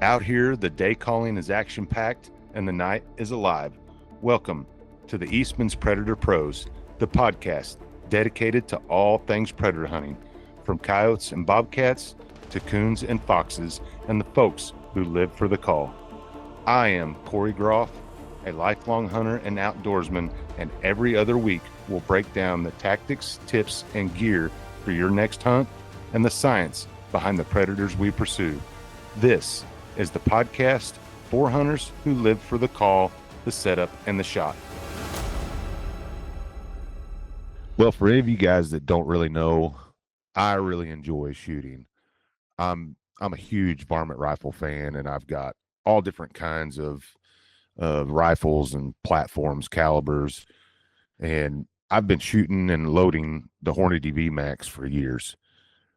Out here, the day calling is action-packed and the night is alive. Welcome to the Eastmans Predator Pros, the podcast dedicated to all things predator hunting, from coyotes and bobcats to coons and foxes and the folks who live for the call. I am Corey Groff, a lifelong hunter and outdoorsman, and every other week we'll break down the tactics, tips, and gear for your next hunt and the science behind the predators we pursue. This is the podcast for hunters who live for the call, the setup, and the shot. Well, for any of you guys that don't really know, I really enjoy shooting. I'm a huge varmint rifle fan, and I've got all different kinds of rifles and platforms, calibers, and I've been shooting and loading the Hornady VMAX for years.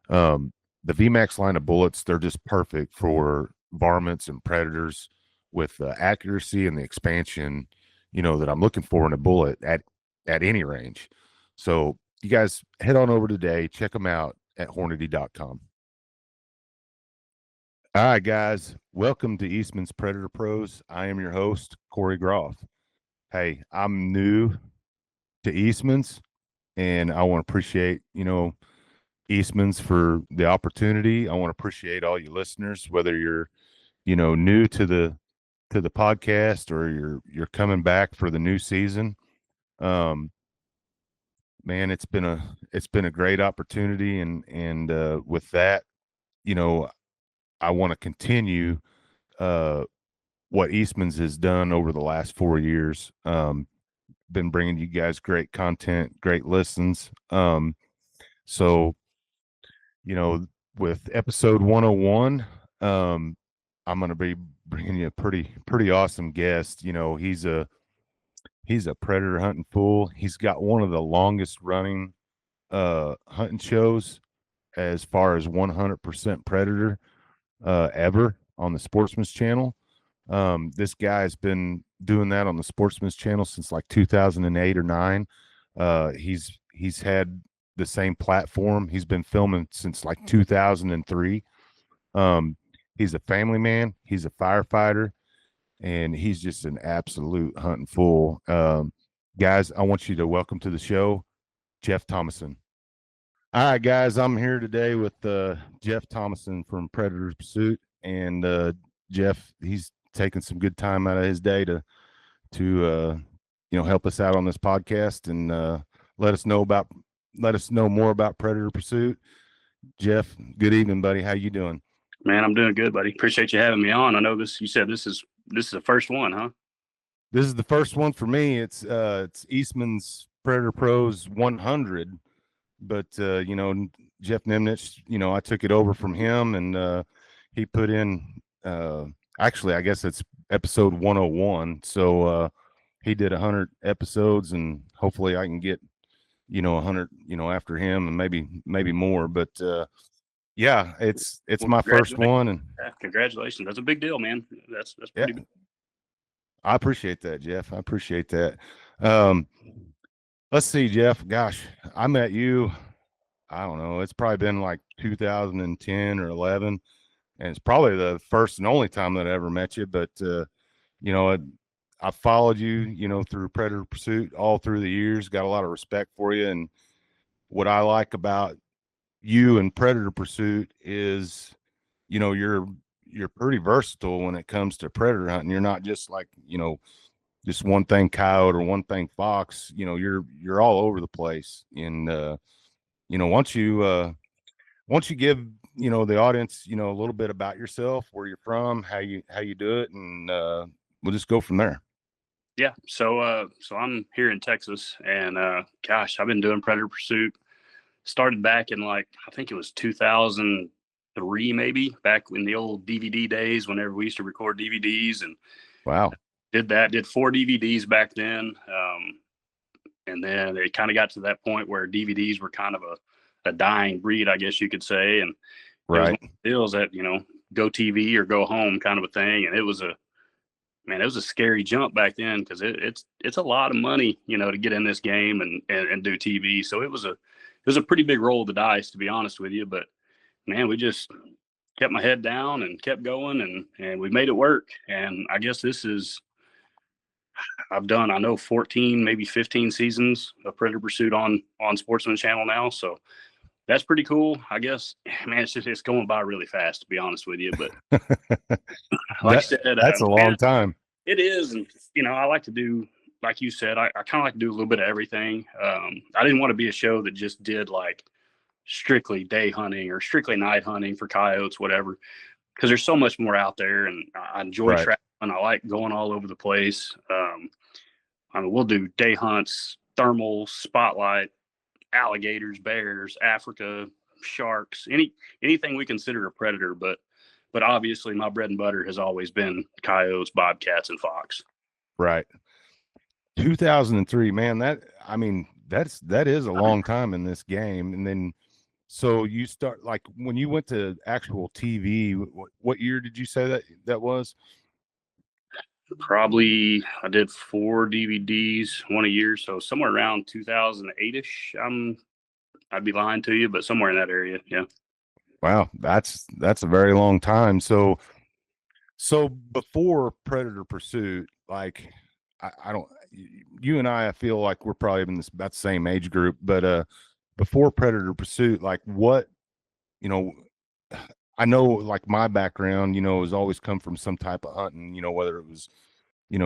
The VMAX line of bullets, they're just perfect for varmints and predators with the accuracy and the expansion, that I'm looking for in a bullet at any range. So you guys head on over today, check them out at Hornady.com. All right, guys, welcome to Eastman's Predator Pros. I am your host, Corey Groff. Hey, I'm new to Eastman's, and I want to appreciate, Eastman's for the opportunity. I want to appreciate all you listeners, whether you're, new to the podcast or you're coming back for the new season. Um, man, it's been a great opportunity, and with that, I want to continue what Eastman's has done over the last 4 years. Been bringing you guys great content, great listens. So with episode 101, I'm going to be bringing you a pretty awesome guest. He's a predator hunting fool. He's got one of the longest running hunting shows as far as 100% predator ever on the Sportsman's Channel. This guy has been doing that on the Sportsman's Channel since like 2008 or 9. He's had the same platform. He's been filming since like 2003. He's a family man. He's a firefighter, and he's just an absolute hunting fool. Guys, I want you to welcome to the show, Jeff Thomason. All right, guys, I'm here today with Jeff Thomason from Predator's Pursuit, and Jeff, he's taking some good time out of his day to help us out on this podcast and let us know more about Predator Pursuit. Jeff, good evening, buddy. How you doing? Man, I'm doing good, buddy. Appreciate you having me on. I know you said this is the first one, huh? This is the first one for me. It's Eastman's Predator Pros 100, but Jeff Nimnich, I took it over from him, and he put in actually, I guess it's episode 101. So he did 100 episodes, and hopefully I can get 100 after him, and maybe more. But yeah, it's my first one, and congratulations. That's a big deal, man. That's pretty big. I appreciate that, Jeff. I appreciate that. Let's see, Jeff. Gosh, I met you, I don't know, it's probably been like 2010 or 11, and it's probably the first and only time that I ever met you. But I followed you, through Predator Pursuit all through the years. Got a lot of respect for you, and what I like about you and Predator Pursuit is, you're pretty versatile when it comes to predator hunting. You're not just like, just one thing coyote or one thing fox. You're all over the place. And once you give the audience a little bit about yourself, where you're from, how you do it, and we'll just go from there. Yeah. So I'm here in Texas, and gosh, I've been doing Predator Pursuit. Started back in I think it was 2003, maybe, back in the old DVD days, whenever we used to record DVDs. And wow, did 4 DVDs back then. And then it kind of got to that point where DVDs were kind of a dying breed, I guess you could say. And right, it was deals that, go TV or go home kind of a thing. And it was a scary jump back then, because it's a lot of money, to get in this game and do TV. So it was a pretty big roll of the dice, to be honest with you. But man, we just kept my head down and kept going, and we made it work. And I guess I've done, I know, 14, maybe 15 seasons of Predator Pursuit on Sportsman Channel now. So that's pretty cool. I guess, man, it's going by really fast, to be honest with you. But like I said, that's a long time. It is. And, I like to do, like you said, I kind of like to do a little bit of everything. I didn't want to be a show that just did like strictly day hunting or strictly night hunting for coyotes, whatever, because there's so much more out there. And I enjoy traveling. I like going all over the place. We'll do day hunts, thermal, spotlight, alligators, bears, Africa, sharks, anything we consider a predator. But obviously my bread and butter has always been coyotes, bobcats, and fox. Right. 2003, man, that is a long time in this game. And then, so you start, like, when you went to actual TV, what year did you say that was? Probably I did 4 DVDs, one a year. So somewhere around 2008-ish. I'd be lying to you, but somewhere in that area. Yeah. Wow. That's a very long time. So before Predator Pursuit, like, I don't, you and I feel like we're probably in about the same age group, but before Predator Pursuit, like, what, I know, like, my background, has always come from some type of hunting, whether it was,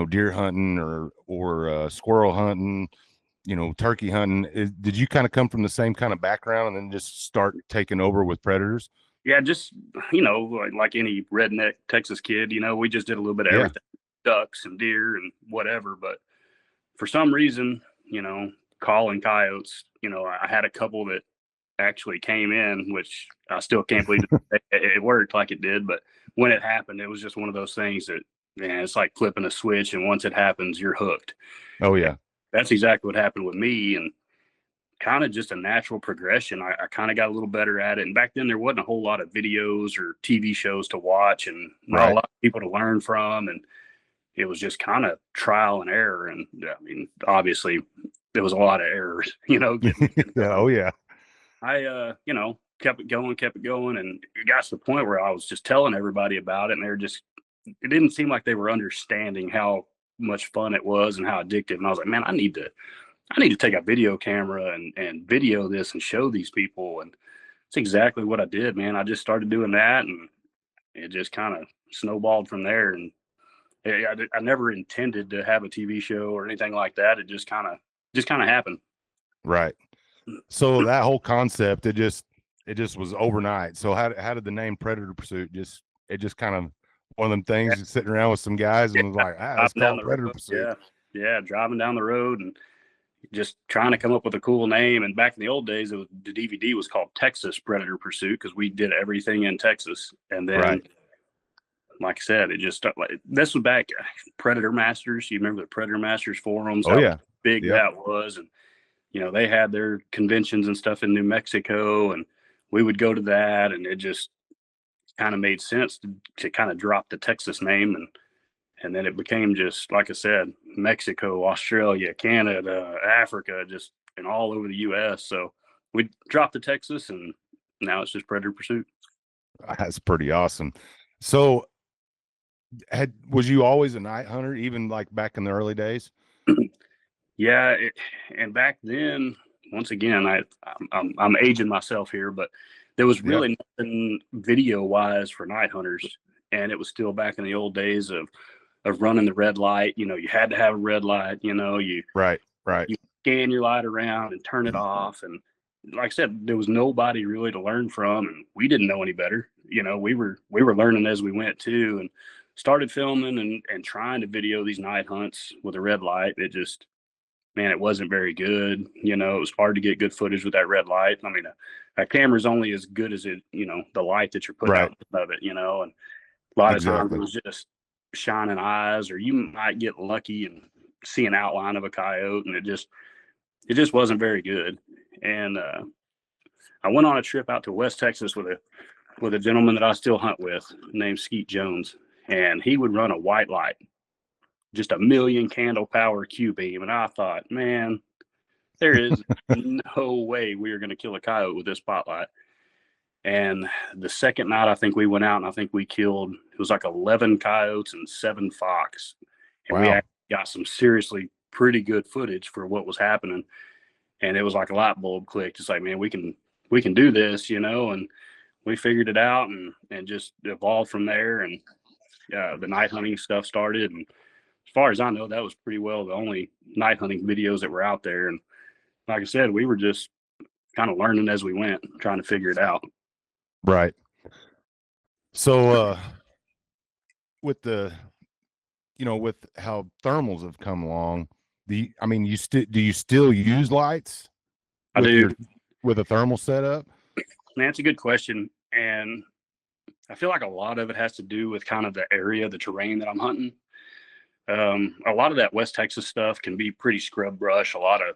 deer hunting or squirrel hunting, turkey hunting. Did you kind of come from the same kind of background and then just start taking over with predators? Yeah, just, like any redneck Texas kid, we just did a little bit of everything, ducks and deer and whatever. But for some reason, calling coyotes, I had a couple that actually came in, which I still can't believe it worked like it did. But when it happened, it was just one of those things that, man, it's like flipping a switch. And once it happens, you're hooked. Oh, yeah. And that's exactly what happened with me. And kind of just a natural progression. I kind of got a little better at it. And back then there wasn't a whole lot of videos or TV shows to watch and not a lot of people to learn from. And it was just kind of trial and error. And I mean, obviously there was a lot of errors, Oh yeah. I, kept it going. And it got to the point where I was just telling everybody about it. And it didn't seem like they were understanding how much fun it was and how addictive. And I was like, man, I need to take a video camera and video this and show these people. And it's exactly what I did, man. I just started doing that, and it just kind of snowballed from there. And I never intended to have a TV show or anything like that. It just kind of happened. Right. So that whole concept, it just was overnight. So how did the name Predator Pursuit it just kind of one of them things, just sitting around with some guys and was like, it's called Predator Pursuit. Yeah. Driving down the road and just trying to come up with a cool name. And back in the old days, the DVD was called Texas Predator Pursuit because we did everything in Texas. And then, like I said, it just started, this was back Predator Masters. You remember the Predator Masters forums? Oh, yeah. Big that was. And, they had their conventions and stuff in New Mexico, and we would go to that. And it just kind of made sense to kind of drop the Texas name. And then it became just, like I said, Mexico, Australia, Canada, Africa, just and all over the U.S. So we dropped the Texas, and now it's just Predator Pursuit. That's pretty awesome. So was you always a night hunter, even like back in the early days? Yeah. And back then, once again, I'm aging myself here, but there was really nothing video wise for night hunters. And it was still back in the old days of running the red light. You had to have a red light, you scan your light around and turn it off. And like I said, there was nobody really to learn from, and we didn't know any better. We were learning as we went too, and started filming and trying to video these night hunts with a red light. It just, man, it wasn't very good. It was hard to get good footage with that red light. I mean, a camera's only as good as it, the light that you're putting out of it, and a lot of times it was just shining eyes, or you might get lucky and see an outline of a coyote, and it just wasn't very good. And I went on a trip out to West Texas with a gentleman that I still hunt with named Skeet Jones, and he would run a white light, just a 1,000,000 candle power Q beam. And I thought, man, there is no way we are going to kill a coyote with this spotlight. And the second night, I think we went out and I think we killed, it was like 11 coyotes and 7 fox. And we Wow. actually got some seriously pretty good footage for what was happening. And it was like a light bulb clicked. It's like, man, we can do this, and we figured it out and just evolved from there. And the night hunting stuff started. And as far as I know, that was pretty well the only night hunting videos that were out there. And like I said, we were just kind of learning as we went, trying to figure it out. Right. So with the with how thermals have come along, do you still use lights I do. With a thermal setup? Man, it's a good question. And I feel like a lot of it has to do with kind of the area, the terrain that I'm hunting. A lot of that West Texas stuff can be pretty scrub brush. A lot of,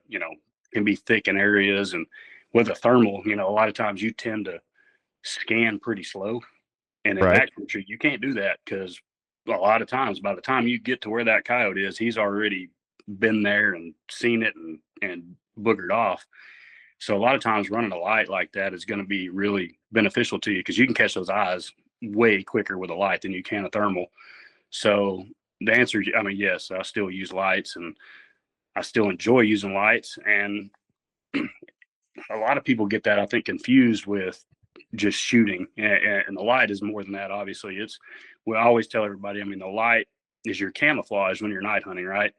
can be thick in areas. And with a thermal, a lot of times you tend to scan pretty slow. And in Right. that country, you can't do that because a lot of times by the time you get to where that coyote is, he's already been there and seen it and boogered off. So a lot of times running a light like that is going to be really beneficial to you because you can catch those eyes way quicker with a light than you can a thermal. So the answer, yes, I still use lights and I still enjoy using lights. And a lot of people get that, I think, confused with just shooting. And the light is more than that, obviously. We always tell everybody, the light is your camouflage when you're night hunting, right?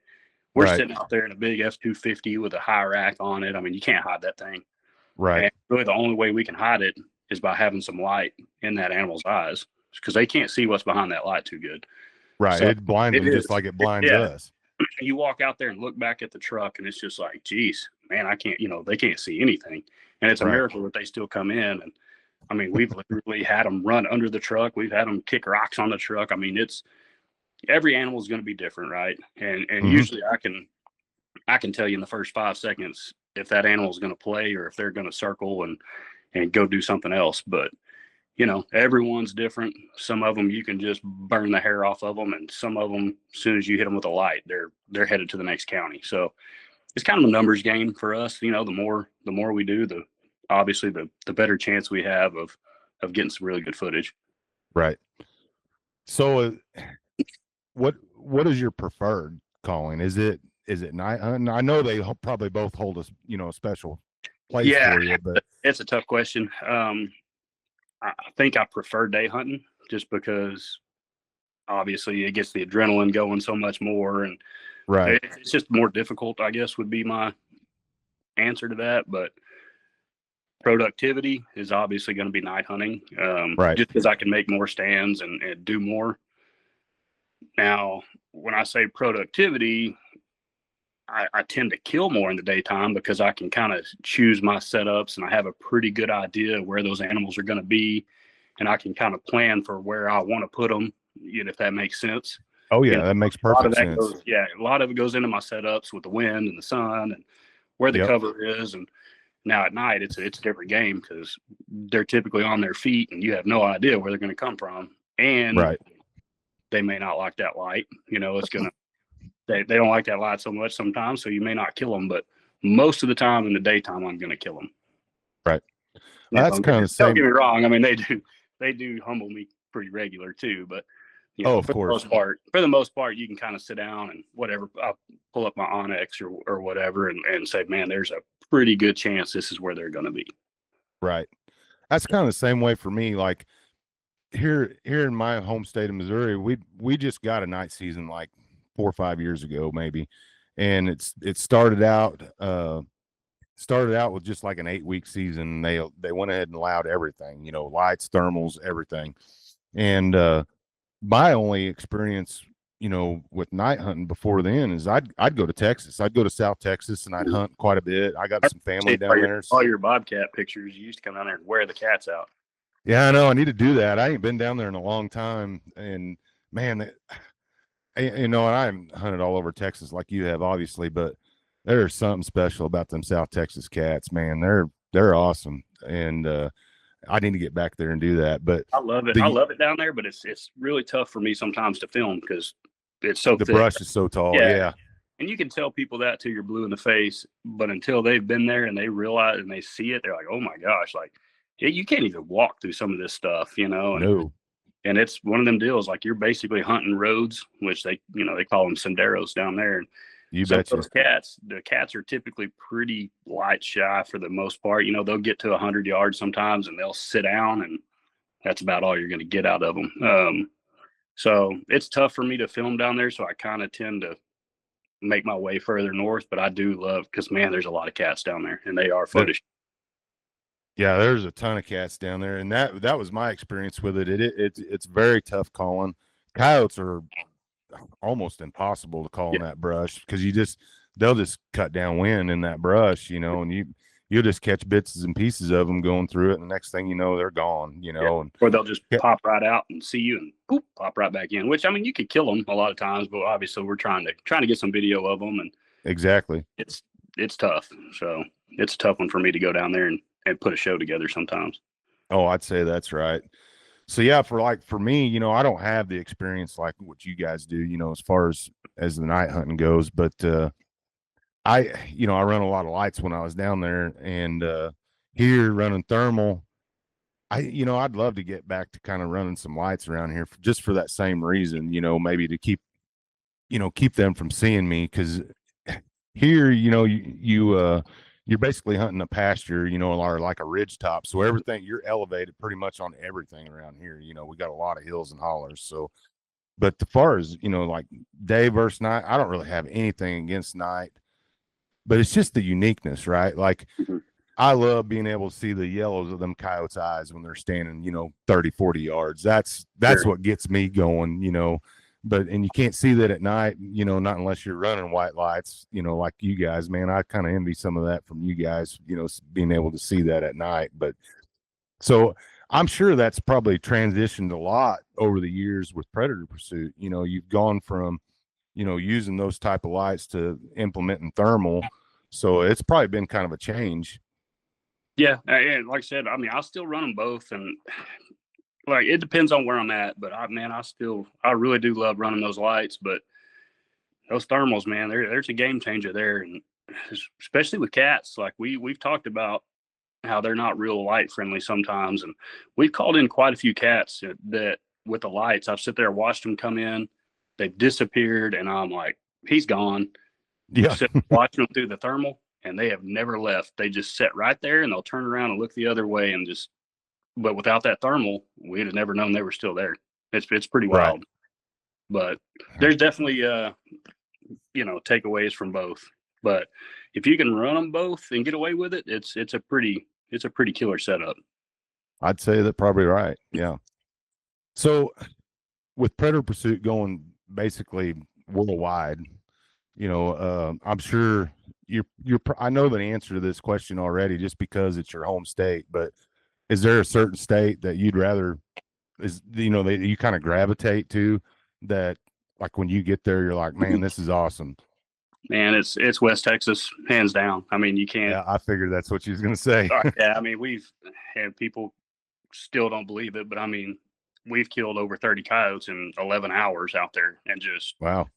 We're Right. sitting out there in a big F-250 with a high rack on it. You can't hide that thing. Right. And really the only way we can hide it is by having some light in that animal's eyes because they can't see what's behind that light too good. Right. So it blinds them just like it blinds us. You walk out there and look back at the truck and it's just like, geez, man, I can't, they can't see anything. And it's a miracle that they still come in. And we've literally had them run under the truck. We've had them kick rocks on the truck. It's every animal is going to be different. Right. And usually I can tell you in the first 5 seconds if that animal is going to play or if they're going to circle and go do something else. But, everyone's different. Some of them you can just burn the hair off of them. And some of them, as soon as you hit them with a light, they're headed to the next county. So it's kind of a numbers game for us. The more we do, obviously the better chance we have of getting some really good footage. Right. So what is your preferred calling? Is it night hunting? I know they probably both hold a special place for you, but it's a tough question. I think I prefer day hunting just because obviously it gets the adrenaline going so much more. And right. It's just more difficult, I guess, would be my answer to that. But productivity is obviously going to be night hunting, right. Just because I can make more stands and do more. Now, when I say productivity, I tend to kill more in the daytime because I can kind of choose my setups and I have a pretty good idea where those animals are going to be. And I can kind of plan for where I want to put them, if that makes sense. Oh, yeah, that makes perfect sense. A lot of it goes into my setups with the wind and the sun and where the cover is. And now at night, it's a different game because they're typically on their feet and you have no idea where they're going to come from. And they may not like that light. It's going to, they don't like that light so much sometimes, so you may not kill them. But most of the time in the daytime, I'm going to kill them. Right. That's kind of the same. Don't get me wrong. They do humble me pretty regular too. But of course. For the most part, you can kind of sit down and whatever. I'll pull up my Onyx or whatever and say, man, there's a pretty good chance this is where they're going to be. Right. That's kind of the same way for me. Like here in my home state of Missouri, we just got a night season like 4 or 5 years ago, maybe. And it started out with just like an 8-week season. They went ahead and allowed everything, lights, thermals, everything. And my only experience, with night hunting before then is I'd go to Texas. I'd go to South Texas and I'd hunt quite a bit. I got some family down there. All your bobcat pictures, you used to come down there and wear the cats out. Yeah, I know. I need to do that. I ain't been down there in a long time. And man, and I haven't hunted all over Texas like you have, obviously, but there's something special about them South Texas cats, man. They're awesome. And I need to get back there and do that. But I love it. I love it down there, but it's really tough for me sometimes to film because it's so the thick. brush is so tall. Yeah. And you can tell people that till you're blue in the face, but until they've been there and they realize and they see it, they're like, oh my gosh, like you can't even walk through some of this stuff, No, and it's one of them deals like you're basically hunting roads, which they call them senderos down there. And you some of betcha. those the cats are typically pretty light shy for the most part. They'll get to 100 yards sometimes and they'll sit down, and that's about all you're going to get out of them. So it's tough for me to film down there. So I kind of tend to make my way further north, but I do love, because man, there's a lot of cats down there and they are fun to shoot. Yeah, there's a ton of cats down there, and that was my experience with it. It's very tough calling. Coyotes are almost impossible to call in that brush because they'll just cut down wind in that brush, and you'll just catch bits and pieces of them going through it, and the next thing you know, they're gone, and or they'll just pop right out and see you and poop, pop right back in. Which, I mean, you could kill them a lot of times, but obviously we're trying to get some video of them, and exactly, it's tough. So it's a tough one for me to go down there and put a show together sometimes. Oh, I'd say that's right. So yeah, for me, I don't have the experience like what you guys do, as far as the night hunting goes, but I run a lot of lights when I was down there, and here running thermal, I'd love to get back to kind of running some lights around here just for that same reason, maybe to keep them from seeing me, because here, you're basically hunting a pasture, or like a ridge top. So everything, you're elevated pretty much on everything around here. We got a lot of hills and hollers. So, but as far as, like day versus night, I don't really have anything against night, but it's just the uniqueness, right? Like I love being able to see the yellows of them coyotes' eyes when they're standing, 30, 40 yards. That's Sure. what gets me going, and you can't see that at night, not unless you're running white lights, like you guys, man. I kind of envy some of that from you guys, being able to see that at night. But so I'm sure that's probably transitioned a lot over the years with predator pursuit. You've gone from, using those type of lights to implementing thermal. So it's probably been kind of a change. Yeah. And like I said, I mean, I'll still run them both, and like, it depends on where I'm at, but I really do love running those lights, but those thermals, man, there's a game changer there. And especially with cats, like we've talked about how they're not real light friendly sometimes. And we've called in quite a few cats that with the lights, I've sit there, watched them come in, they've disappeared. And I'm like, he's gone. Yeah. Watching them through the thermal, and they have never left. They just sit right there and they'll turn around and look the other way, and but without that thermal, we'd have never known they were still there. It's pretty wild. Right. But there's definitely takeaways from both. But if you can run them both and get away with it, it's a pretty killer setup. I'd say that probably right. Yeah. So with predator pursuit going basically worldwide, I'm sure I know the answer to this question already just because it's your home state, but is there a certain state that you'd rather that you kind of gravitate to, that like when you get there, you're like, man, this is awesome? Man, it's West Texas, hands down. I mean, you can't. Yeah, I figured that's what you was going to say. Yeah, I mean, we've had people still don't believe it, but I mean, we've killed over 30 coyotes in 11 hours out there, and just wow,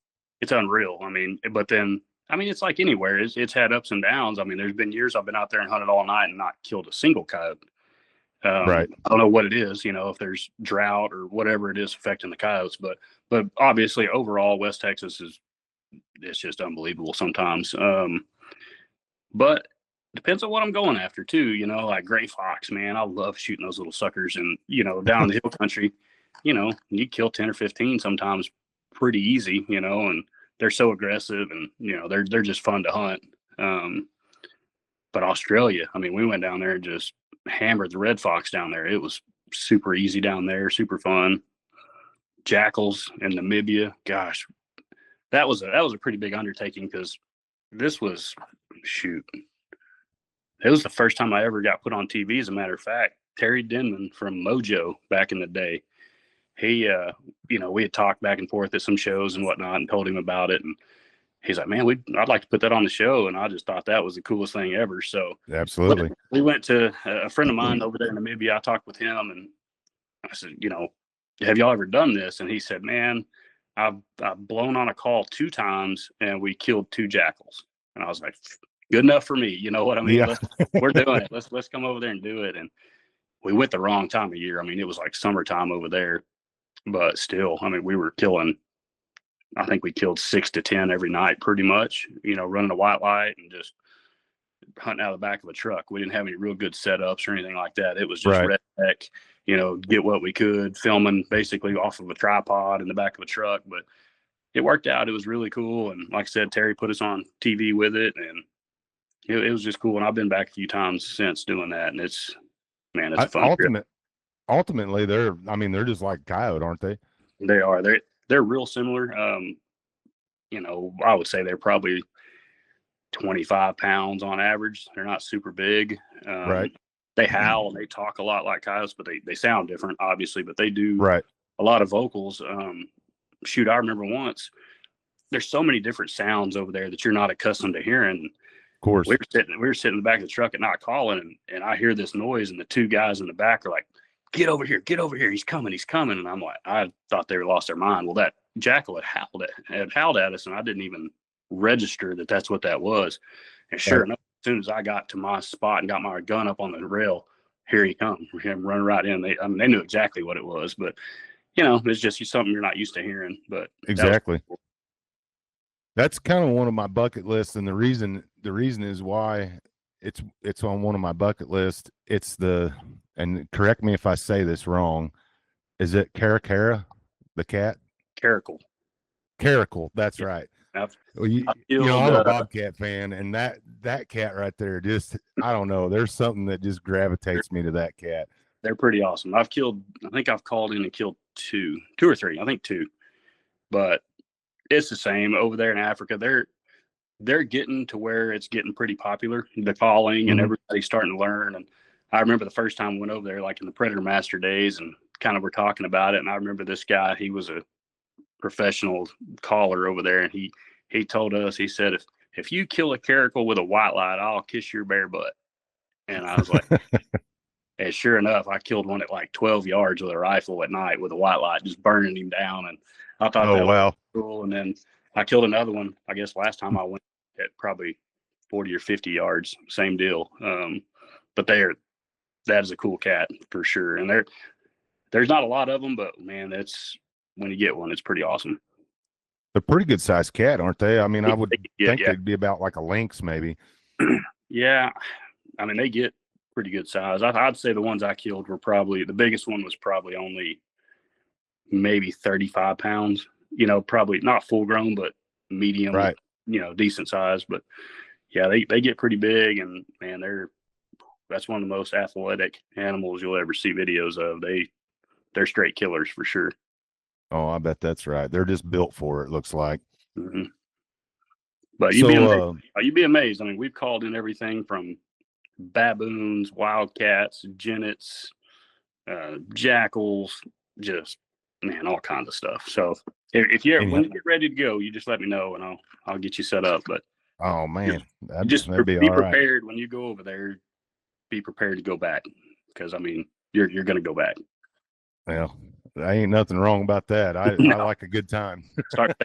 it's unreal. I mean, but then, I mean, it's like anywhere. It's had ups and downs. I mean, there's been years I've been out there and hunted all night and not killed a single coyote. Right. I don't know what it is, if there's drought or whatever it is affecting the coyotes, but obviously overall West Texas it's just unbelievable sometimes. But depends on what I'm going after too, like gray fox, man. I love shooting those little suckers, and down the hill country, you kill 10 or 15 sometimes pretty easy, and they're so aggressive, and they're just fun to hunt. But Australia, I mean, we went down there and just hammered the red fox down there. It was super easy down there, super fun. Jackals in Namibia, gosh, that was a pretty big undertaking, because this was it was the first time I ever got put on TV. As a matter of fact, Terry Denman from Mojo back in the day, he we had talked back and forth at some shows and whatnot, and told him about it, and he's like, man, I'd like to put that on the show. And I just thought that was the coolest thing ever. So absolutely, we went to a friend of mine over there in Namibia. I talked with him, and I said, have y'all ever done this? And he said, man, I've blown on a call 2 times and we killed 2 jackals. And I was like, good enough for me. You know what I mean? Yeah. We're doing it. Let's come over there and do it. And we went the wrong time of year. I mean, it was like summertime over there, but still, I mean, we were killing. I think we killed 6 to 10 every night, pretty much. Running a white light and just hunting out of the back of a truck. We didn't have any real good setups or anything like that. It was just Right. redneck, get what we could, filming basically off of a tripod in the back of a truck. But it worked out. It was really cool. And like I said, Terry put us on TV with it, and it was just cool. And I've been back a few times since doing that, and it's a fun trip. Ultimately, they're just like coyote, aren't they? They are. They're real similar. I would say they're probably 25 pounds on average. They're not super big. Right. They howl and they talk a lot like coyotes, but they sound different, obviously. But they do Right. a lot of vocals. Shoot, I remember once. There's so many different sounds over there that you're not accustomed to hearing. Of course. We were sitting in the back of the truck at not calling, and I hear this noise, and the two guys in the back are like, get over here, he's coming. And I'm like, I thought they lost their mind. Well, that jackal had howled at us, and I didn't even register that that's what that was. And sure enough, as soon as I got to my spot and got my gun up on the rail, here he comes. Him running right in. They knew exactly what it was, but it's just something you're not used to hearing. But exactly. That's kind of one of my bucket lists, and the reason is why it's on one of my bucket list. And correct me if I say this wrong. Is it Caracara, the cat? Caracal. That's right. Well, I'm a bobcat fan, and that cat right there, just I don't know. There's something that just gravitates me to that cat. They're pretty awesome. I think I've called in and killed two or three. I think two, but it's the same over there in Africa. They're getting to where it's getting pretty popular, the calling, and everybody's starting to learn. And I remember the first time we went over there, like in the Predator Master days, and kind of we're talking about it. And I remember this guy, he was a professional caller over there, and he told us, he said, if you kill a caracal with a white light, I'll kiss your bare butt. And I was like, and sure enough, I killed one at like 12 yards with a rifle at night with a white light, just burning him down. And I thought that was cool. And then I killed another one, I guess last time I went, at probably 40 or 50 yards, same deal. But that is a cool cat for sure. And there's not a lot of them, but man, when you get one, it's pretty awesome. They're pretty good sized cat, aren't they? I mean, I would think they'd be about like a lynx, maybe. Yeah. I mean, they get pretty good size. I'd say the ones I killed were probably, the biggest one was probably only maybe 35 pounds, probably not full grown, but medium, right. Decent size. But yeah, they get pretty big, and man, that's one of the most athletic animals you'll ever see videos of. They're straight killers for sure. Oh, I bet that's right. They're just built for it, looks like. Mm-hmm. But you'd be amazed. I mean, we've called in everything from baboons, wildcats, genets, jackals, just all kinds of stuff. So if when you get ready to go, you just let me know and I'll get you set up. But oh man, that'd be prepared when you go over there. Be prepared to go back, because I mean you're going to go back. Well, I ain't nothing wrong about that. I like a good time. Start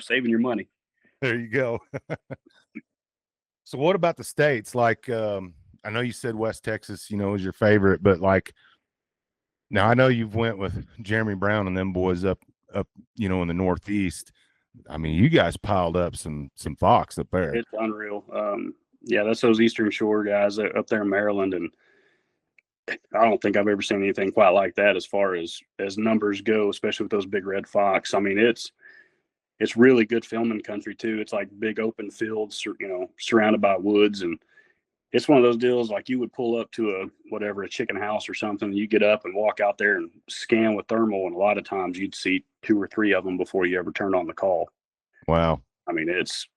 saving your money. There you go. So what about the states? Like, I know you said West Texas, is your favorite, but like, now I know you've went with Jeremy Brown and them boys up, in the Northeast. I mean, you guys piled up some fox up there. It's unreal. Yeah, that's those Eastern Shore guys up there in Maryland, and I don't think I've ever seen anything quite like that as far as numbers go, especially with those big red fox. I mean, it's really good filming country too. It's like big open fields, surrounded by woods, and it's one of those deals like you would pull up to a chicken house or something. You get up and walk out there and scan with thermal, and a lot of times you'd see 2 or 3 of them before you ever turned on the call. Wow. I mean, it's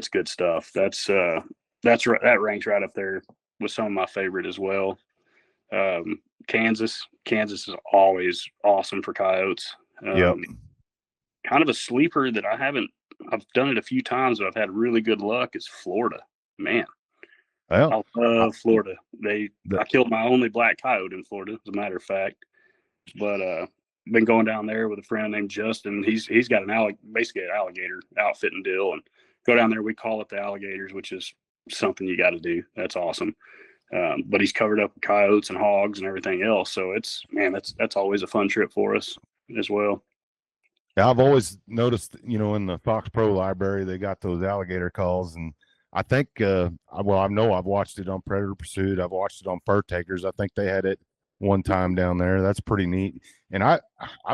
good stuff. That ranks right up there with some of my favorite as well. Kansas is always awesome for coyotes. Yep. Kind of a sleeper that I've done it a few times, but I've had really good luck is Florida. Man, well, I love Florida. I killed my only black coyote in Florida, as a matter of fact. But been going down there with a friend named Justin. He's got basically an alligator outfitting deal, and go down there. We call it the alligators, which is something you got to do. That's awesome. But he's covered up with coyotes and hogs and everything else. So it's, man, that's always a fun trip for us as well. Yeah, I've always noticed, in the Fox Pro library, they got those alligator calls, and I think, I know I've watched it on Predator Pursuit. I've watched it on Fur Takers. I think they had it one time down there. That's pretty neat. And I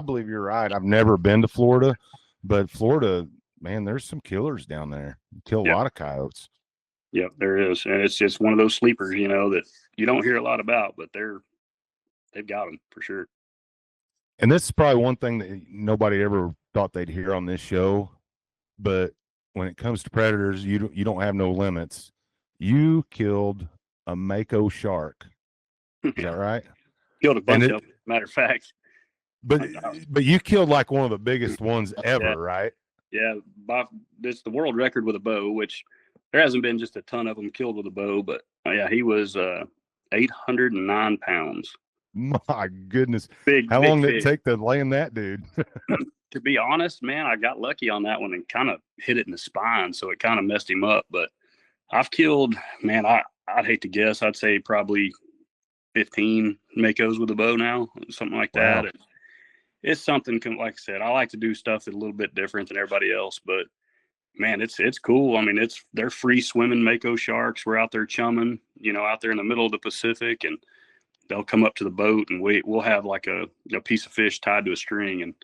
believe you're right. I've never been to Florida, but Florida, man, there's some killers down there. You kill a Yep. lot of coyotes. Yep, there is. And it's just one of those sleepers, that you don't hear a lot about, but they've got them for sure. And this is probably one thing that nobody ever thought they'd hear on this show, but when it comes to predators, you don't have no limits. You killed a mako shark. Is that right? Killed a bunch of them, matter of fact. But you killed like one of the biggest ones ever, right? Yeah, it's the world record with a bow, which there hasn't been just a ton of them killed with a bow, but yeah, he was 809 pounds. My goodness. How Big long did it fish. take to land that dude? To be honest, man, I got lucky on that one and kind of hit it in the spine, so it kind of messed him up. But I've killed, man, I'd hate to guess, I'd say probably 15 makos with a bow now, something like that. Wow. It's something, like I said, I like to do stuff that's a little bit different than everybody else, but man, it's cool. I mean, they're free swimming mako sharks. We're out there chumming, out there in the middle of the Pacific, and they'll come up to the boat, and we'll have like a piece of fish tied to a string, and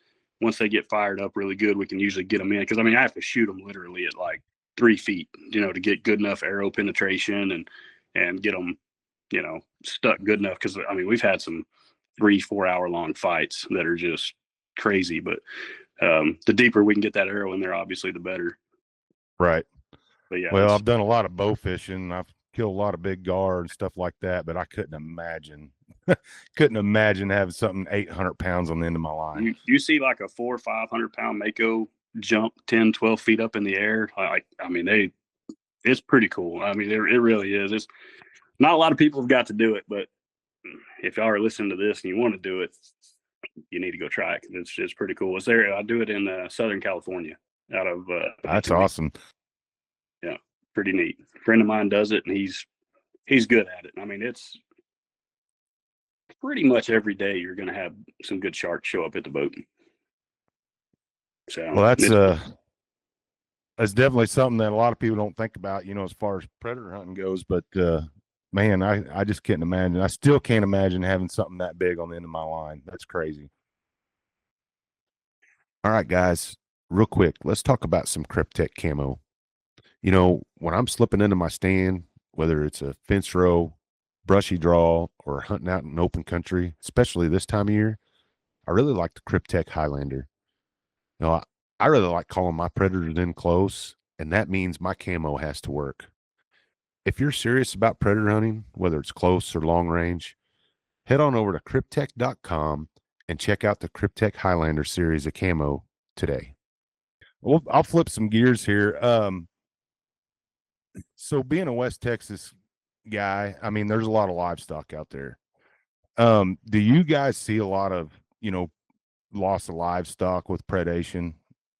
once they get fired up really good, we can usually get them in, because I mean, I have to shoot them literally at like 3 feet, to get good enough arrow penetration and get them, stuck good enough. Because I mean, we've had some 3-4 hour long fights that are just crazy, but the deeper we can get that arrow in there, obviously the better. Right. But yeah, well, I've done a lot of bow fishing. I've killed a lot of big gar and stuff like that, but I couldn't imagine having something 800 pounds on the end of my line. You see like a 400 or 500 pound mako jump 10, 12 feet up in the air. I mean, it's pretty cool. I mean, it really is. It's not a lot of people have got to do it, but if y'all are listening to this and you want to do it, you need to go try it. It's pretty cool. It's there. I do it in Southern California out of, that's awesome. Yeah. Pretty neat. A friend of mine does it, and he's good at it. I mean, it's pretty much every day you're going to have some good sharks show up at the boat. So, well, that's definitely something that a lot of people don't think about, as far as predator hunting goes. But man, I just can't imagine. I still can't imagine having something that big on the end of my line. That's crazy. All right, guys, real quick, let's talk about some Kryptek camo. When I'm slipping into my stand, whether it's a fence row, brushy draw, or hunting out in open country, especially this time of year, I really like the Kryptek Highlander. I really like calling my predators in close, and that means my camo has to work. If you're serious about predator hunting, whether it's close or long range, head on over to kryptek.com and check out the Kryptek Highlander series of camo today. Well, I'll flip some gears here. So being a West Texas guy, I mean, there's a lot of livestock out there. Do you guys see a lot of, loss of livestock with predation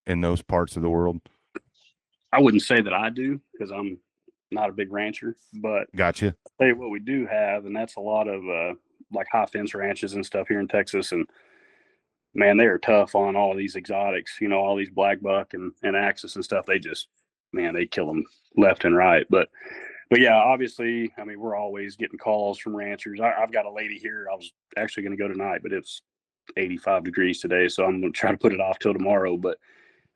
in those parts of the world? I wouldn't say that I do, because I'm not a big rancher, but Gotcha. I'll tell you what we do have, and that's a lot of like high fence ranches and stuff here in Texas. And man, they are tough on all these exotics, all these black buck and axis and stuff. They just, man, they kill them left and right. But yeah, obviously, I mean, we're always getting calls from ranchers. I've got a lady here. I was actually going to go tonight, but it's 85 degrees today, so I'm going to try to put it off till tomorrow. But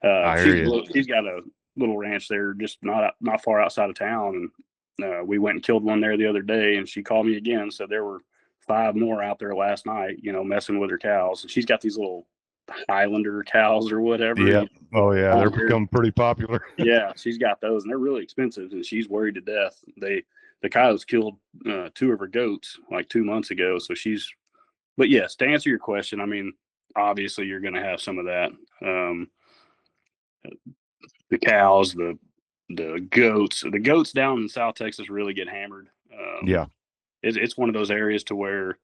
she's got a little ranch there, just not far outside of town, and we went and killed one there the other day. And she called me again, said there were 5 more out there last night, messing with her cows. And she's got these little Highlander cows or whatever. Yeah. Oh yeah, they're becoming pretty popular. Yeah, she's got those, and they're really expensive, and she's worried to death. The coyotes killed 2 of her goats like 2 months ago. So but yes, to answer your question, I mean, obviously you're going to have some of that. The cows, the goats down in South Texas really get hammered. Yeah. It's one of those areas to where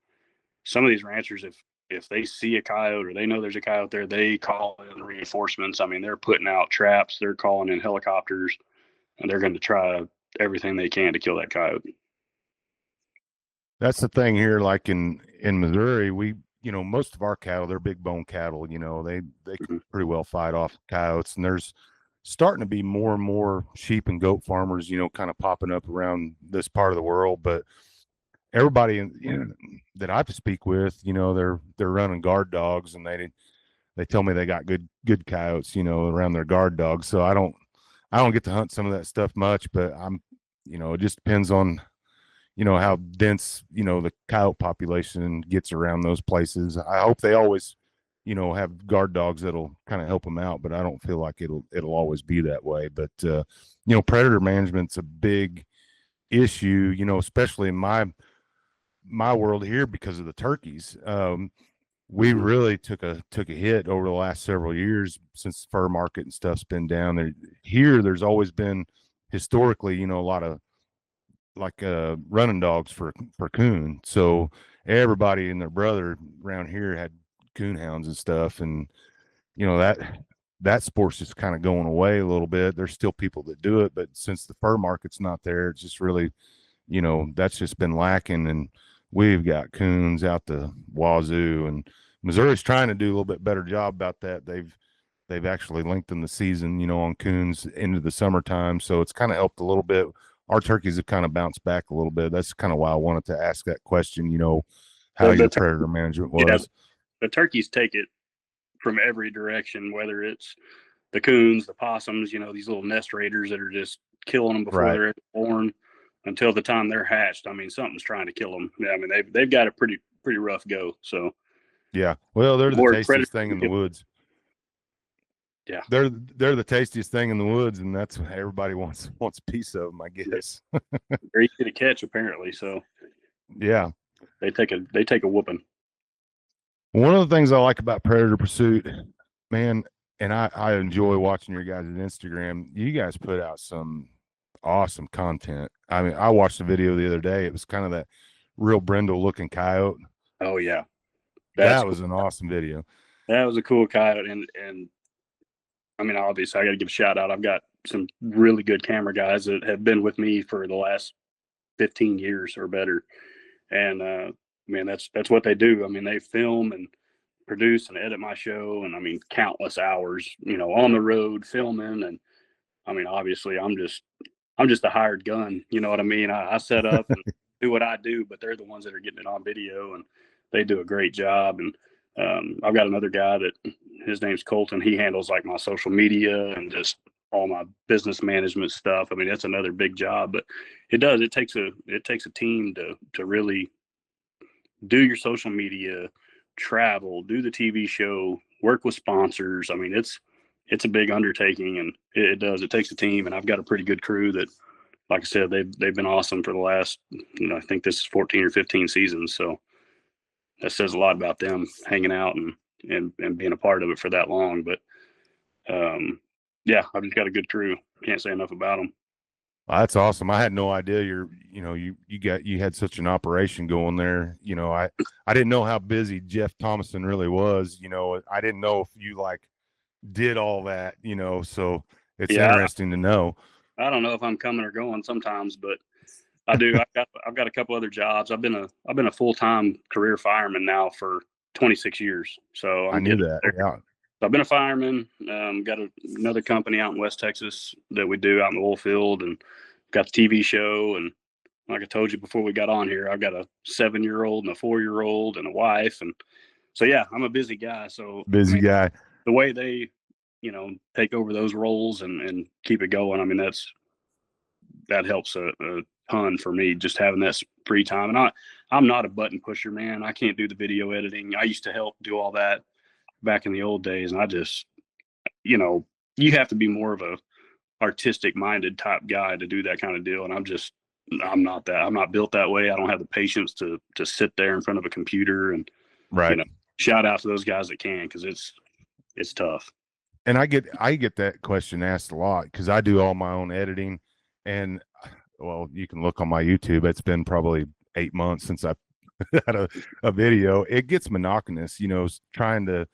some of these ranchers, if they see a coyote or they know there's a coyote there, they call in reinforcements. I mean, they're putting out traps, they're calling in helicopters, and they're going to try everything they can to kill that coyote. That's the thing here. Like in Missouri, we, most of our cattle, they're big bone cattle. They can Mhm. pretty well fight off coyotes, and there's starting to be more and more sheep and goat farmers, kind of popping up around this part of the world. But everybody that I speak with, they're running guard dogs, and they tell me they got good coyotes, around their guard dogs. So I don't get to hunt some of that stuff much, but it just depends on how dense the coyote population gets around those places. I hope they always have guard dogs that'll kind of help them out, but I don't feel like it'll always be that way. But predator management's a big issue, especially in my world here because of the turkeys. We really took a hit over the last several years since the fur market and stuff's been down there. Here, there's always been historically, a lot of like running dogs for coon. So everybody and their brother around here had coon hounds and stuff, and that sport's just kind of going away a little bit. There's still people that do it, but since the fur market's not there, it's just really, that's just been lacking. And we've got coons out the wazoo, and Missouri's trying to do a little bit better job about that. They've actually lengthened the season, on coons into the summertime, so it's kind of helped a little bit. Our turkeys have kind of bounced back a little bit. That's kind of why I wanted to ask that question, how your predator management was. Yeah, the turkeys take it from every direction, whether it's the coons, the possums, these little nest raiders that are just killing them before they're born until the time they're hatched. I mean, something's trying to kill them. Yeah, I mean, they've got a pretty rough go. So yeah, well, they're the tastiest thing in the woods. Yeah, they're the tastiest thing in the woods, and that's what everybody wants a piece of them, I guess. They're easy to catch, apparently. So yeah, they take a whooping. One of the things I like about Predator Pursuit, man, and I enjoy watching your guys' Instagram. You guys put out some awesome content. I mean, I watched the video the other day. It was kind of that real brindle looking coyote. Oh yeah, that was an awesome video. That was a cool coyote, and I mean, obviously, I got to give a shout out. I've got some really good camera guys that have been with me for the last 15 years or better, and man, that's what they do. I mean, they film and produce and edit my show, and I mean, countless hours, on the road filming. And I mean, obviously, I'm just a hired gun. You know what I mean? I set up and do what I do, but they're the ones that are getting it on video, and they do a great job. And I've got another guy that his name's Colton. He handles like my social media and just all my business management stuff. I mean, that's another big job, but it takes a team to really do your social media, travel, do the TV show, work with sponsors. I mean, it's a big undertaking, and it takes a team. And I've got a pretty good crew that, like I said, they've been awesome for the last, I think this is 14 or 15 seasons. So that says a lot about them hanging out and being a part of it for that long. But yeah, I've just got a good crew. Can't say enough about them. Well, that's awesome. I had no idea you had such an operation going there. I didn't know how busy Jeff Thomason really was. I didn't know if you like did all that, so it's interesting to know. I don't know if I'm coming or going sometimes, but I do. I've got a couple other jobs. I've been a full-time career fireman now for 26 years. So I knew that. Yeah. So I've been a fireman. Got another company out in West Texas that we do out in the oil field, and got the TV show. And like I told you before we got on here, I've got a 7-year-old and a 4-year-old and a wife. And so, yeah, I'm a busy guy. So busy guy. The way they, take over those roles and keep it going. I mean, that helps a ton for me, just having that free time. And I'm not a button pusher, man. I can't do the video editing. I used to help do all that back in the old days. And I just, you have to be more of a artistic minded type guy to do that kind of deal. And I'm not that. I'm not built that way. I don't have the patience to sit there in front of a computer. And right. Shout out to those guys that can, because it's tough. And I get that question asked a lot, because I do all my own editing. And well, you can look on my YouTube. It's been probably 8 months since I had a video. It gets monotonous, trying to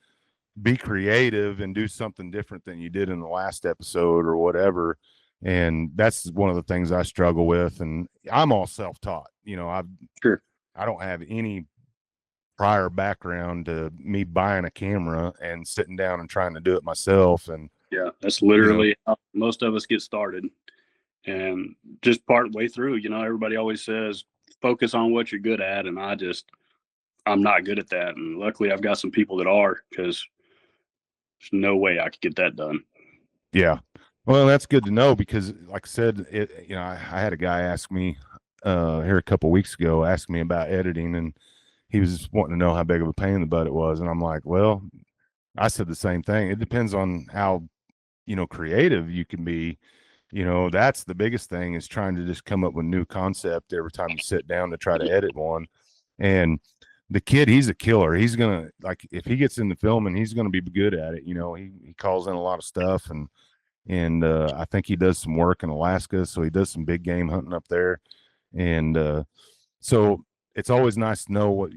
be creative and do something different than you did in the last episode or whatever. And that's one of the things I struggle with. And I'm all self-taught. I've sure. I don't have any prior background to me buying a camera and sitting down and trying to do it myself. And Yeah, that's you know, literally how most of us get started. And just part way through, everybody always says focus on what you're good at, and I'm not good at that. And luckily, I've got some people that are, because there's no way I could get that done. yeah. Well, that's good to know because, like I said, I had a guy ask me here a couple of weeks ago, ask me about editing, and he was wanting to know how big of a pain in the butt it was. And I'm like, well, I said the same thing. It depends on how, creative you can be. That's the biggest thing, is trying to just come up with new concept every time you sit down to try to edit one. And the kid, he's a killer. He's gonna, like, if he gets into filming, he's gonna be good at it. He calls in a lot of stuff, and I think he does some work in Alaska, so he does some big game hunting up there. And so it's always nice to know what,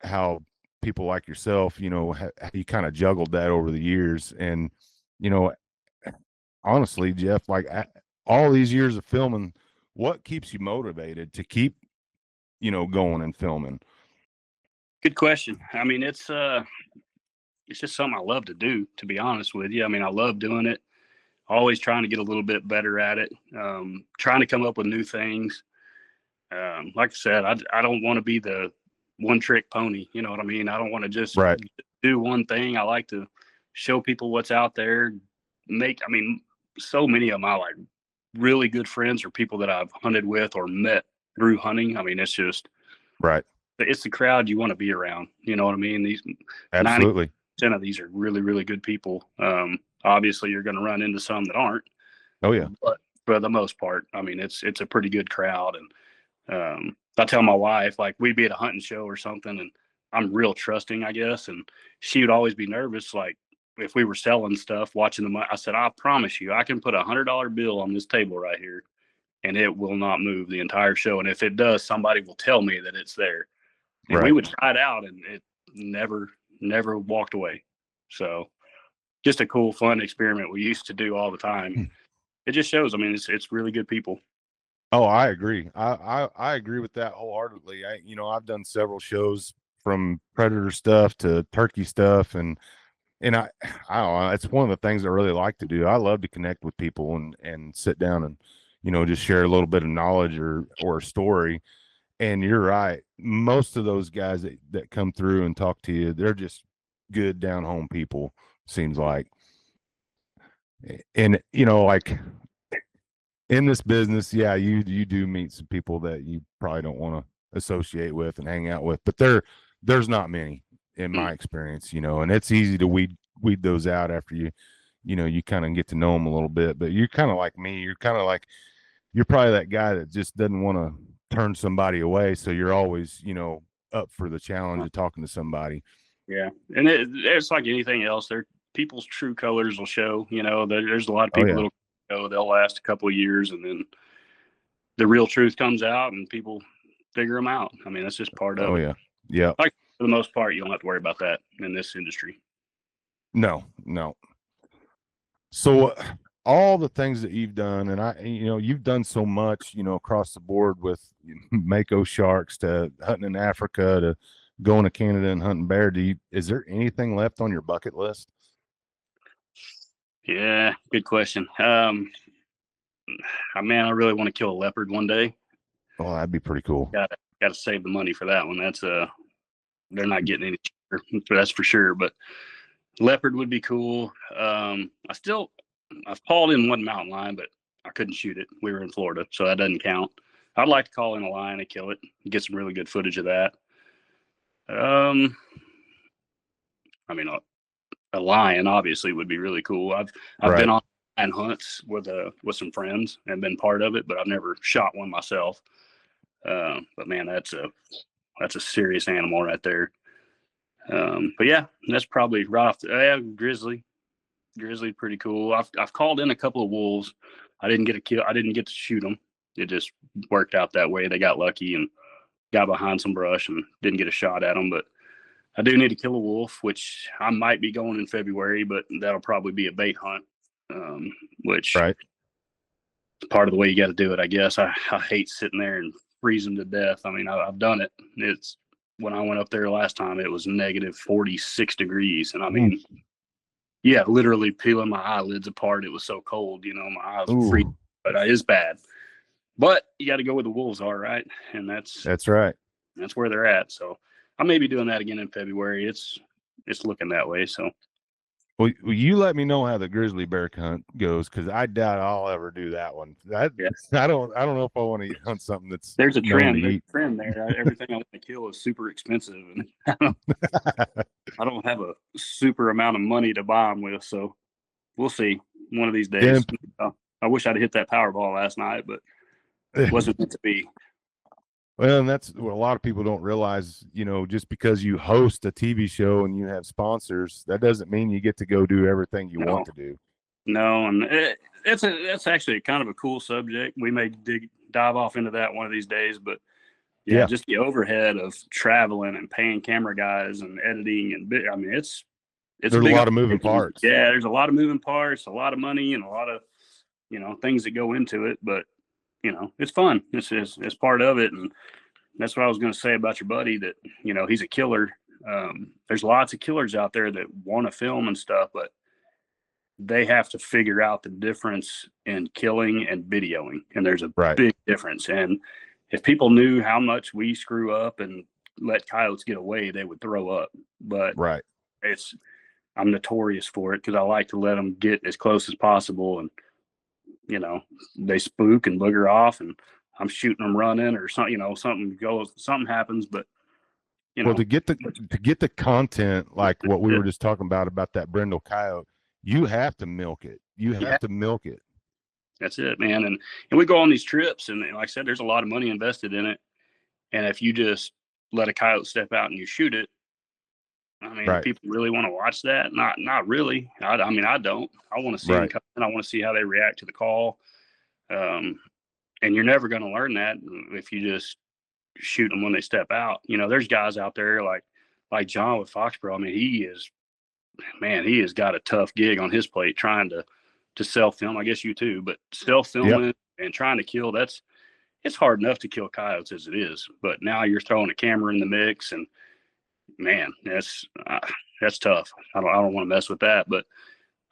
how people like yourself, how you kind of juggled that over the years. And you know honestly, Jeff, like, all these years of filming, what keeps you motivated to keep, going and filming? Good question. I mean, it's just something I love to do, to be honest with you. I mean, I love doing it. Always trying to get a little bit better at it. Trying to come up with new things. Like I said, I don't want to be the one trick pony. You know what I mean? I don't want to just Right. do one thing. I like to show people what's out there. So many of my like really good friends are people that I've hunted with or met through hunting. I mean, Right. it's the crowd you want to be around. You know what I mean? These Absolutely. 90% of these are really, really good people. Obviously, you're going to run into some that aren't. Oh yeah. But for the most part, I mean, it's a pretty good crowd. And I tell my wife, like, we'd be at a hunting show or something, and I'm real trusting, I guess, and she would always be nervous, like, if we were selling stuff, watching them. I said, I promise you, I can put $100 bill on this table right here, and it will not move the entire show. And if it does, somebody will tell me that it's there. And Right. we would try it out, and it never walked away. So just a cool, fun experiment we used to do all the time. It just shows. I mean, it's really good people. Oh, I agree. I agree with that wholeheartedly. I've done several shows, from predator stuff to turkey stuff, and I don't know, it's one of the things I really like to do. I love to connect with people and sit down and, just share a little bit of knowledge or a story. And you're right. Most of those guys that come through and talk to you, they're just good down home people, seems like. And, like, in this business, yeah, you do meet some people that you probably don't want to associate with and hang out with, but there's not many in my experience, and it's easy to weed those out after you kind of get to know them a little bit. But you're kind of like me. You're probably that guy that just doesn't want to turn somebody away. So you're always, up for the challenge of talking to somebody. Yeah. And it's like anything else. People's true colors will show. There's a lot of Oh people yeah. they'll last a couple of years, and then the real truth comes out and people figure them out. I mean, that's just part of Oh it. yeah. Yeah. Like, for the most part, you don't have to worry about that in this industry. No. So all the things that you've done, and you've done so much, across the board, with mako sharks to hunting in Africa to going to Canada and hunting bear. Is there anything left on your bucket list? Yeah, good question. Man, I really want to kill a leopard one day. Oh, that'd be pretty cool. Got to save the money for that one. They're not getting any cheaper, that's for sure. But leopard would be cool. I've called in one mountain lion, but I couldn't shoot it. We were in Florida, so that doesn't count. I'd like to call in a lion and kill it, get some really good footage of that. I mean, a lion obviously would be really cool. I've Right. been on lion hunts with some friends and been part of it, but I've never shot one myself. But man, that's a serious animal right there. But yeah, that's probably right off grizzly. Grizzly, pretty cool. I've called in a couple of wolves. I didn't get a kill. I didn't get to shoot them. It just worked out that way. They got lucky and got behind some brush and didn't get a shot at them. But I do need to kill a wolf, which I might be going in February, but that'll probably be a bait hunt, which Right. is part of the way you got to do it, I guess. I hate sitting there and freeze them to death. I mean, I've done it. It's when I went up there last time, it was negative 46 degrees. And I mean, yeah, literally peeling my eyelids apart. It was so cold, you know, my eyes were freezing, but it's bad. But you got to go where the wolves are, right? And that's right. That's where they're at. So I may be doing that again in February. It's looking that way. So. Well, you let me know how the grizzly bear hunt goes, because I doubt I'll ever do that one. I don't know if I want to hunt something that's there's a trend. There's a trend there. Everything I want to kill is super expensive, and I don't have a super amount of money to buy them with. So we'll see. One of these days. I wish I'd hit that Powerball last night, but it wasn't meant to be. Well, and that's what a lot of people don't realize, you know, just because you host a TV show and you have sponsors, that doesn't mean you get to go do everything you want to do. No, and that's actually kind of a cool subject. We may dive off into that one of these days, but yeah, just the overhead of traveling and paying camera guys and editing, and I mean, it's there's a lot of moving parts. Yeah, there's a lot of moving parts, a lot of money, and a lot of, you know, things that go into it, but you know, it's fun. It's part of it. And that's what I was going to say about your buddy, that, you know, he's a killer. There's lots of killers out there that want to film and stuff, but they have to figure out the difference in killing and videoing. And there's a big difference. And if people knew how much we screw up and let coyotes get away, they would throw up. But I'm notorious for it because I like to let them get as close as possible, and you know, they spook and booger off, and I'm shooting them running or something, you know, something happens, but you know, well, to get the content, like what we were just talking about that brindle coyote, you have to milk it. You have to milk it. That's it, man. And we go on these trips, and like I said, there's a lot of money invested in it. And if you just let a coyote step out and you shoot it, I mean, people really want to watch that? Not really. I mean, I don't. I want to see them come in. I want to see how they react to the call. And you're never going to learn that if you just shoot them when they step out. You know, there's guys out there like John with Foxborough. I mean, he has got a tough gig on his plate trying to self-film. I guess you too, but self-filming and trying to kill, it's hard enough to kill coyotes as it is. But now you're throwing a camera in the mix, and man, that's tough. I don't want to mess with that, but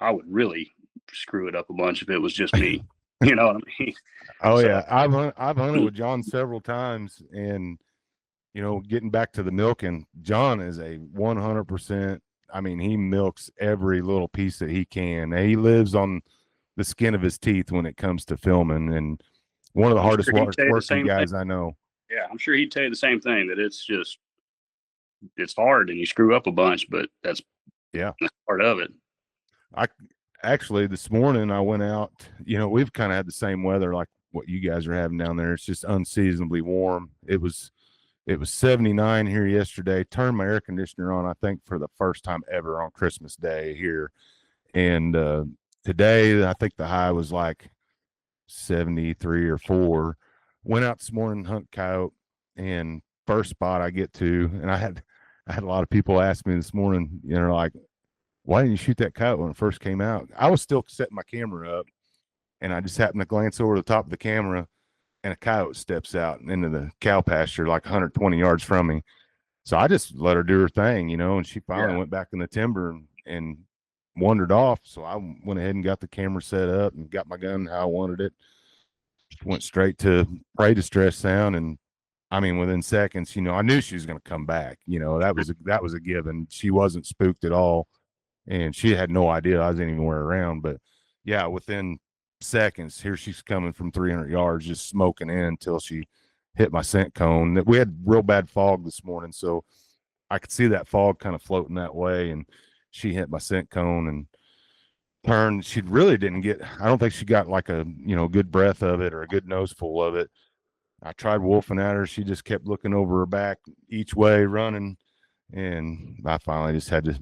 I would really screw it up a bunch if it was just me. You know what I mean? Oh, yeah. I've hunted with John several times, and, you know, getting back to the milking, John is a 100%. I mean, he milks every little piece that he can. He lives on the skin of his teeth when it comes to filming, and one of the hardest working guys I know. Yeah, I'm sure he'd tell you the same thing, that it's hard and you screw up a bunch, but that's part of it. Actually, this morning I went out, you know, we've kind of had the same weather like what you guys are having down there. It's just unseasonably warm. It was 79 here yesterday. Turned my air conditioner on, I think, for the first time ever on Christmas Day here. And today, I think the high was like 73 or 4. Went out this morning, hunt coyote, and first spot I get to, and I had a lot of people ask me this morning, you know, like, why didn't you shoot that coyote when it first came out? I was still setting my camera up, and I just happened to glance over the top of the camera, and a coyote steps out into the cow pasture like 120 yards from me. So I just let her do her thing, you know, and she finally went back in the timber and wandered off. So I went ahead and got the camera set up and got my gun how I wanted it. Just went straight to prey distress sound, and I mean, within seconds, you know, I knew she was going to come back. You know, that was a given. She wasn't spooked at all, and she had no idea I was anywhere around. But yeah, within seconds, here she's coming from 300 yards, just smoking in until she hit my scent cone. We had real bad fog this morning, so I could see that fog kind of floating that way, and she hit my scent cone and turned. She really didn't get. I don't think she got like a, you know, good breath of it or a good noseful of it. I tried wolfing at her. She just kept looking over her back each way, running, and I finally just had to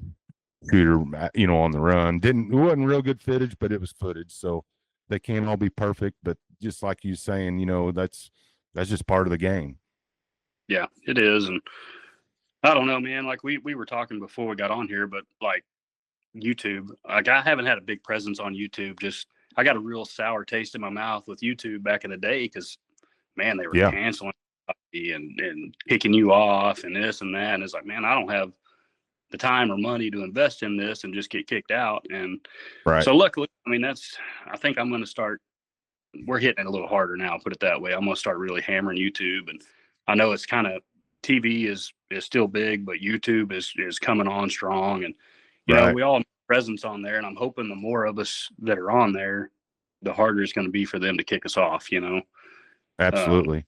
shoot her, you know, on the run. It wasn't real good footage, but it was footage, so they can't all be perfect. But just like you saying, you know, that's just part of the game. Yeah, it is. And I don't know, man. Like we were talking before we got on here, but like YouTube, like I haven't had a big presence on YouTube. Just I got a real sour taste in my mouth with YouTube back in the day because, man, they were canceling and kicking you off and this and that. And it's like, man, I don't have the time or money to invest in this and just get kicked out. And Right. so luckily, I mean, I think I'm going to start, we're hitting it a little harder now, put it that way. I'm going to start really hammering YouTube. And I know it's kind of, TV is still big, but YouTube is coming on strong. And, you know, Right. we all have presence on there, and I'm hoping the more of us that are on there, the harder it's going to be for them to kick us off, you know? Absolutely.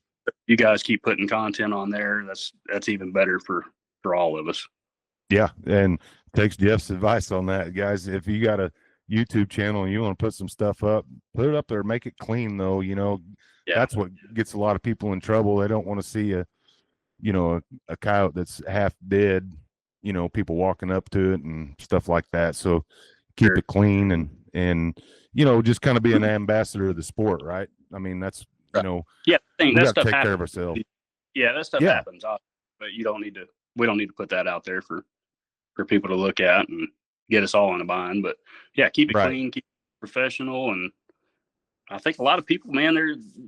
You guys keep putting content on there. That's even better for all of us. Yeah. And takes Jeff's advice on that, guys. If you got a YouTube channel and you want to put some stuff up, put it up there, make it clean though. You know, that's what gets a lot of people in trouble. They don't want to see a coyote that's half dead, you know, people walking up to it and stuff like that. So keep it clean and, you know, just kind of be an ambassador of the sport, right? I mean, that's, you know, we got to take care of ourselves. Yeah, that stuff happens, but we don't need to put that out there for people to look at and get us all in a bind. But yeah, keep it clean, keep it professional. And I think a lot of people, man,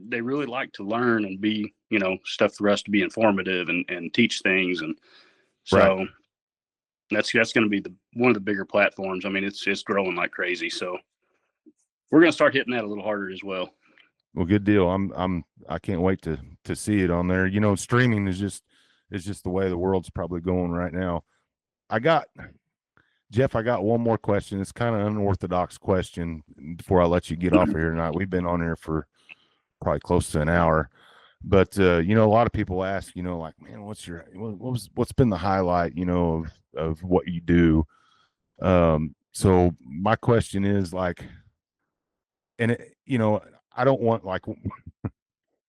they really like to learn and be, you know, stuff for us to be informative and teach things. And so that's going to be one of the bigger platforms. I mean, it's growing like crazy. So we're going to start hitting that a little harder as well. Well, good deal. I can't wait to see it on there. You know, streaming is just the way the world's probably going right now. Jeff, I got one more question. It's kind of an unorthodox question before I let you get off of here tonight. We've been on here for probably close to an hour, but you know, a lot of people ask, you know, like, man, what's been the highlight, you know, of what you do? So my question is like, and it, you know, I don't want like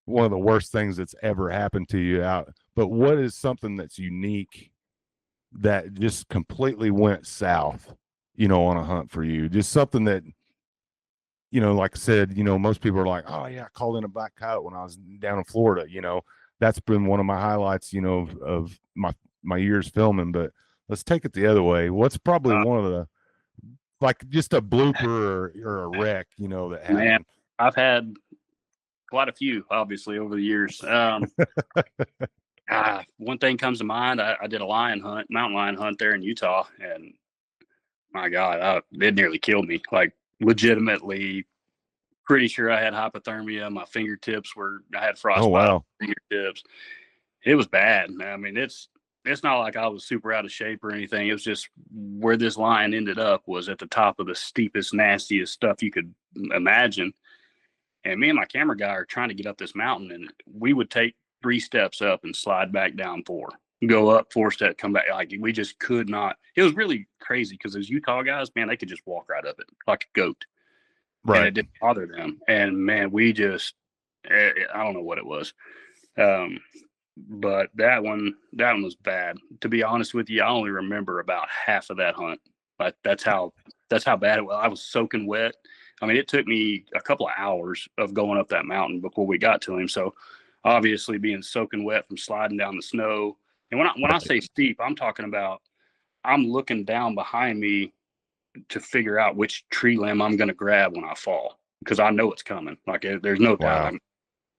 one of the worst things that's ever happened to you out, but what is something that's unique that just completely went south, you know, on a hunt for you? Just something that, you know, like I said, you know, most people are like, oh yeah, I called in a black coyote when I was down in Florida. You know, that's been one of my highlights, you know, of my years filming. But let's take it the other way. What's probably one of the, like, just a blooper or a wreck, you know, that happened? Man, I've had quite a few, obviously, over the years. One thing comes to mind. I did a mountain lion hunt there in Utah, and my God, it nearly killed me. Like, legitimately, pretty sure I had hypothermia. My fingertips I had frostbite. Oh, wow. Fingertips. It was bad. I mean, it's not like I was super out of shape or anything. It was just where this lion ended up was at the top of the steepest, nastiest stuff you could imagine. And me and my camera guy are trying to get up this mountain, and we would take 3 steps up and slide back down 4. Go up 4 steps, come back. Like, we just could not. It was really crazy because those Utah guys, man, they could just walk right up it like a goat. Right. And it didn't bother them. And man, I don't know what it was. But that one was bad. To be honest with you, I only remember about half of that hunt. But that's how bad it was. I was soaking wet. I mean, it took me a couple of hours of going up that mountain before we got to him. So obviously being soaking wet from sliding down the snow. And when I say steep, I'm talking about I'm looking down behind me to figure out which tree limb I'm going to grab when I fall, because I know it's coming. Like, there's no doubt.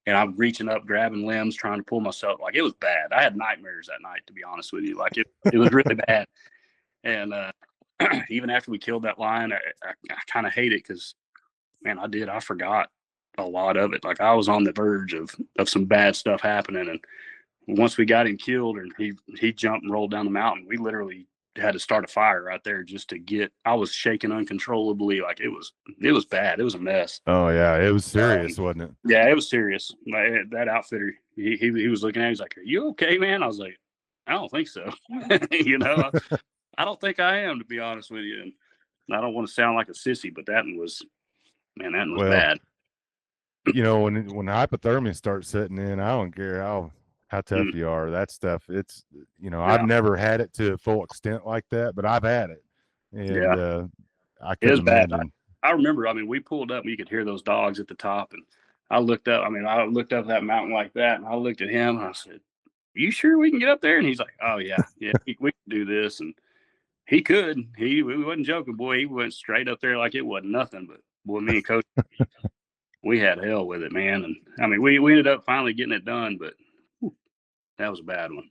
And I'm reaching up, grabbing limbs, trying to pull myself. Like, it was bad. I had nightmares that night, to be honest with you. Like, it was really bad. And even after we killed that lion, I kind of hate it because, man, I forgot a lot of it. Like, I was on the verge of some bad stuff happening. And once we got him killed and he jumped and rolled down the mountain, we literally had to start a fire right there just to get. I was shaking uncontrollably. Like, it was bad. It was a mess. Oh yeah, it was serious, wasn't it? Yeah, it was serious. That outfitter, he was looking at me. He's like, "Are you okay, man?" I was like, "I don't think so." You know, I don't think I am, to be honest with you. And I don't want to sound like a sissy, but that one was bad. You know, when hypothermia starts setting in, I don't care how tough you are. That stuff, it's, you know, I've never had it to a full extent like that, but I've had it. And I couldn't imagine. Bad. I remember, I mean, we pulled up and you could hear those dogs at the top, and I looked up that mountain like that, and I looked at him and I said, "Are you sure we can get up there?" And he's like, "Oh yeah, we can do this." And he could. We wasn't joking, boy. He went straight up there like it wasn't nothing. But boy, me and Coach, we had hell with it, man. And I mean, we ended up finally getting it done, but That was a bad one.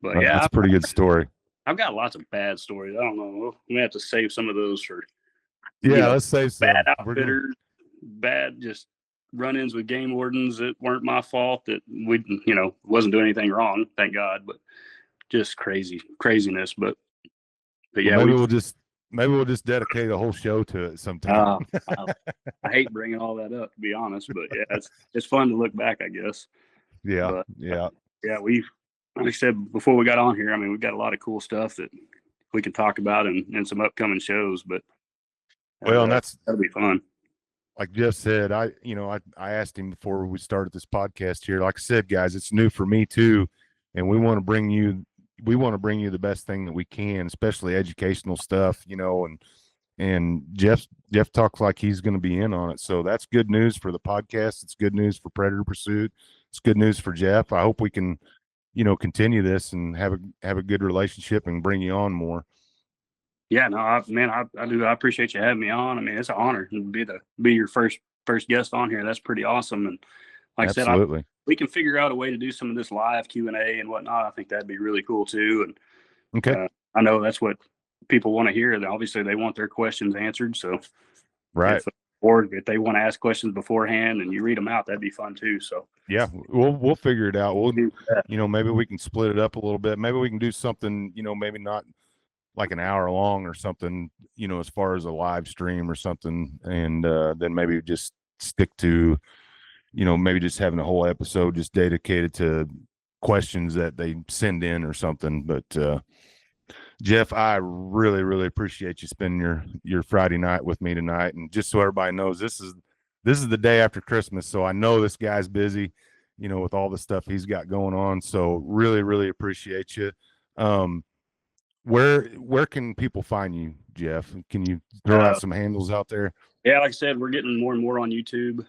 But Well, yeah, that's a pretty good story. I've got lots of bad stories. I don't know. We have to save some of those for Let's save some. bad outfitters, bad just run-ins with game wardens that weren't my fault. That we wasn't doing anything wrong, thank God. But just craziness. But yeah, maybe we'll just dedicate a whole show to it sometime. I hate bringing all that up, to be honest, but yeah, it's fun to look back, I guess. Yeah, we've, like I said before we got on here, I mean, we've got a lot of cool stuff that we can talk about and some upcoming shows. But and that'll be fun. Like Jeff said, I asked him before we started this podcast here. Like I said, guys, it's new for me too, and we want to bring you the best thing that we can, especially educational stuff, and Jeff talks like he's going to be in on it. So that's good news for the podcast. It's good news for Predator Pursuit. It's good news for Jeff. I hope we can, continue this and have a good relationship and bring you on more. Yeah, no, I do. I appreciate you having me on. I mean, it's an honor to be your first guest on here. That's pretty awesome. And like Absolutely. I said, we can figure out a way to do some of this live Q&A and whatnot. I think that'd be really cool too. And okay, I know that's what people want to hear. And obviously, they want their questions answered. So, right. If they want to ask questions beforehand and you read them out, that'd be fun too. So yeah, we'll figure it out. Maybe we can split it up a little bit. Maybe we can do something, maybe not like an hour long or something, as far as a live stream or something. And then maybe just stick to, maybe just having a whole episode just dedicated to questions that they send in or something. But Jeff, I really, really appreciate you spending your Friday night with me tonight. And just so everybody knows, this is the day after Christmas. So I know this guy's busy, with all the stuff he's got going on. So really, really appreciate you. Where can people find you, Jeff? Can you throw out some handles out there? Yeah, like I said, we're getting more and more on YouTube.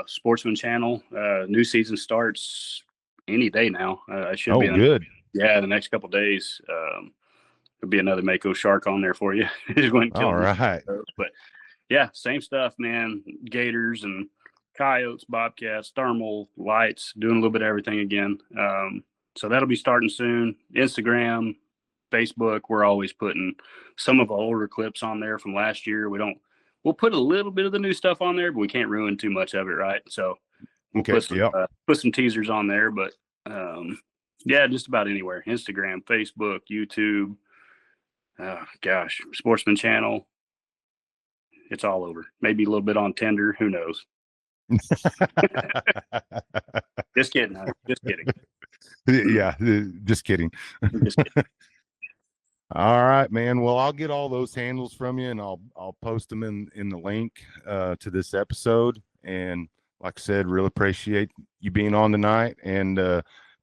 Sportsman channel. New season starts any day now. It should be good. Yeah, the next couple of days. There'll be another Mako shark on there for you. All right. But yeah, same stuff, man. Gators and coyotes, bobcats, thermal, lights, doing a little bit of everything again. So that'll be starting soon. Instagram, Facebook, we're always putting some of our older clips on there from last year. We'll put a little bit of the new stuff on there, but we can't ruin too much of it, right? So we'll put some teasers on there, but yeah, just about anywhere. Instagram, Facebook, YouTube, Sportsman channel. It's all over. Maybe a little bit on Tinder. Who knows? Just kidding. Just kidding. Yeah, just kidding. Just kidding. All right, man. Well, I'll get all those handles from you, and I'll post them in the link to this episode. And like I said, really appreciate you being on tonight. And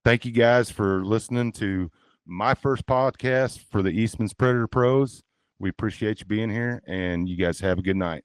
thank you guys for listening to my first podcast for the Eastmans Predator Pros. We appreciate you being here, and you guys have a good night.